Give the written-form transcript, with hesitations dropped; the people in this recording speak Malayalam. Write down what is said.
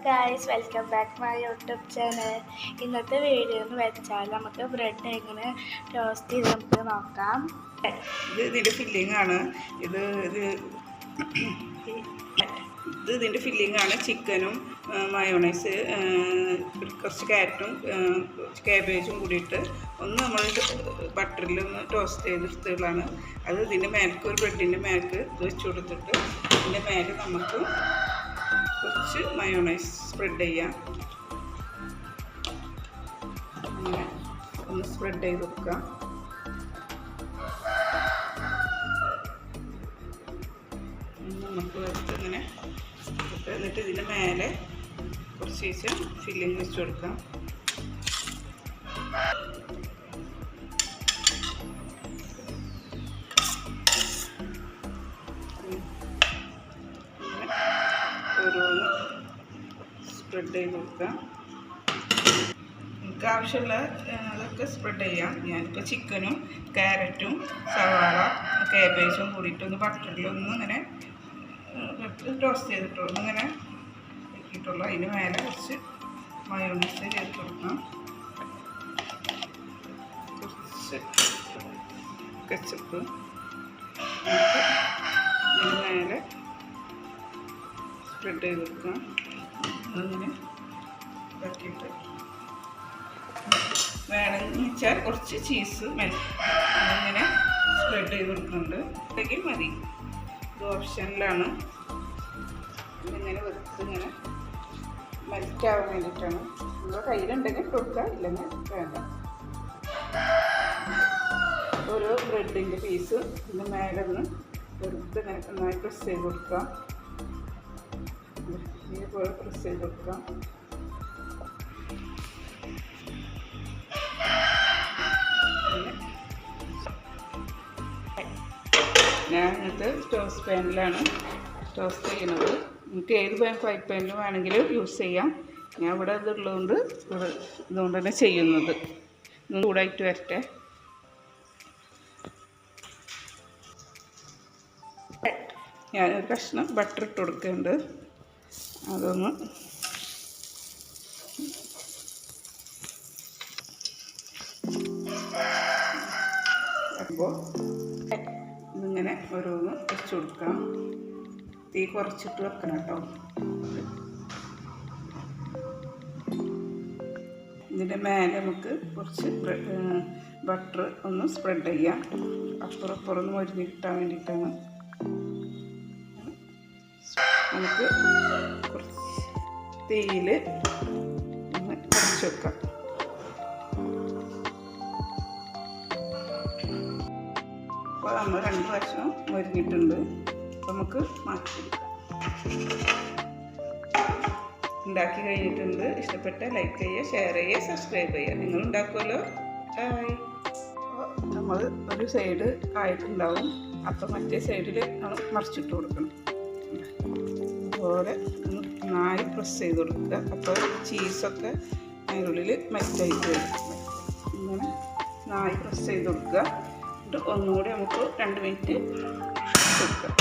Guys, welcome back my YouTube channel. ഇന്നത്തെ വീഡിയോ എന്ന് വെച്ചാൽ നമുക്ക് ബ്രെഡ് എങ്ങനെ ടോസ്റ്റ് ചെയ്ത് നമുക്ക് നോക്കാം. ഇതിൻ്റെ ഫില്ലിംഗ് ആണ്. ഇതിൻ്റെ ഫില്ലിംഗ് ആണ്. ചിക്കനും മയോണൈസ്, കുറച്ച് ക്യാരറ്റും കാബേജും കൂടിയിട്ട് ഒന്ന് നമ്മൾ ബട്ടറിൽ ഒന്ന് ടോസ്റ്റ് ചെയ്തെടുത്തതാണ്. അത് ഇതിൻ്റെ മേലേക്ക് ഒരു ബ്രെഡിൻ്റെ മേലേക്ക് ഇത് വെച്ച് കൊടുത്തിട്ട് ഇതിൻ്റെ മേലെ നമുക്ക് കുറച്ച് മയോണൈസ് സ്പ്രെഡ് ചെയ്യാം. അങ്ങനെ ഒന്ന് സ്പ്രെഡ് ചെയ്ത് കൊടുക്കാം. നമുക്ക് വെച്ച് ഇങ്ങനെ എന്നിട്ട് ഇതിൻ്റെ മേലെ കുറച്ച് ഫില്ലിങ് വെച്ച് കൊടുക്കാം. ഓരോന്ന് സ്പ്രെഡ് ചെയ്ത് കൊടുക്കാം. നമുക്ക് ആവശ്യമുള്ള അതൊക്കെ സ്പ്രെഡ് ചെയ്യാം. ഞാനിപ്പോൾ ചിക്കനും ക്യാരറ്റും സവാള കാബേജും കൂടിയിട്ടൊന്ന് ബട്ടറിലൊന്ന് ഇങ്ങനെ ടോസ്റ്റ് ചെയ്തിട്ടുള്ളൂ, ഇങ്ങനെ വെക്കിയിട്ടുള്ളൂ. അതിന് മേലെ കുറച്ച് മയോണൈസ് ചേർത്ത് കൊടുക്കാം. കുറച്ച് കെച്ചപ്പ് ഇതിന് മേലെ സ്പ്രെഡ് ചെയ്ത് കൊടുക്കാം. അങ്ങനെ ഇതാക്കിയിട്ട് വേണമെന്ന് വെച്ചാൽ കുറച്ച് ചീസ് അങ്ങനെ സ്പ്രെഡ് ചെയ്ത് കൊടുക്കുന്നുണ്ട്. അല്ലെങ്കിൽ മതി, ഇത് ഓപ്ഷനിലാണ്. ഇതിങ്ങനെ വെറുതെ ഇങ്ങനെ മെൽറ്റാവാൻ വേണ്ടിയിട്ടാണ്. നമ്മുടെ കയ്യിലുണ്ടെങ്കിൽ കൊടുക്കുക, ഇല്ലെങ്കിൽ വേണ്ട. ഓരോ ബ്രെഡിൻ്റെ പീസ് ഇതിൻ്റെ മേലെ ഒന്ന് വെറുതെ ഇങ്ങനെ നന്നായി പ്രസ് ചെയ്ത് കൊടുക്കാം. ഇതേപോലെ പ്രസ് ചെയ്ത് കൊടുക്കാം. ഞാനിത് ടോസ്റ്റ് പാനിലാണ് ടോസ്റ്റ് ചെയ്യുന്നത്. നമുക്ക് ഏത് ഫ്രൈ പാനിലും വേണമെങ്കിലും യൂസ് ചെയ്യാം. ഞാൻ ഇവിടെ ഇതുള്ളതുകൊണ്ട് ഇതുകൊണ്ട് തന്നെ ചെയ്യുന്നത്. ഇന്ന് ചൂടായിട്ട് വരട്ടെ. ഞാനൊരു കഷ്ണം ബട്ടർ ഇട്ട് കൊടുക്കുന്നുണ്ട്. അതൊന്ന് അപ്പോൾ ഇതിങ്ങനെ ഓരോന്ന് വെച്ച് കൊടുക്കാം. തീ കുറച്ചിട്ട് വെക്കണം കേട്ടോ. ഇതിൻ്റെ മേലെ നമുക്ക് കുറച്ച് ബട്ടർ ഒന്ന് സ്പ്രെഡ് ചെയ്യാം. അപ്പുറം ഒന്ന് മൊരിഞ്ഞ് കിട്ടാൻ വേണ്ടിയിട്ടാണ്. നമുക്ക് കുറച്ച് തീയിൽ ഒന്ന് കുറച്ച് വെക്കാം. അപ്പോൾ നമ്മൾ 2 പ്രാവശ്യം മൊരിഞ്ഞിട്ടുണ്ട്. നമുക്ക് മാറ്റിയെടുക്കാം. ഉണ്ടാക്കി കഴിഞ്ഞിട്ടുണ്ട്. ഇഷ്ടപ്പെട്ട ലൈക്ക് ചെയ്യുക, ഷെയർ ചെയ്യുക, സബ്സ്ക്രൈബ് ചെയ്യുക. നിങ്ങൾ ഉണ്ടാക്കുമല്ലോ. ഹായ്. അപ്പോൾ നമ്മൾ ഒരു സൈഡ് ആയിട്ടുണ്ടാവും. അപ്പോൾ മറ്റേ സൈഡിൽ നമ്മൾ മറിച്ചിട്ട് കൊടുക്കണം. അതുപോലെ നന്നായി പ്രസ് ചെയ്ത് കൊടുക്കുക. അപ്പോൾ ചീസൊക്കെ അതിനുള്ളിൽ മെൽറ്റായിട്ട് വരും. ഇങ്ങനെ നന്നായി പ്രസ് ചെയ്ത് കൊടുക്കുക. ഒന്നുകൂടി നമുക്ക് 2 മിനിറ്റ് കൊടുക്കാം.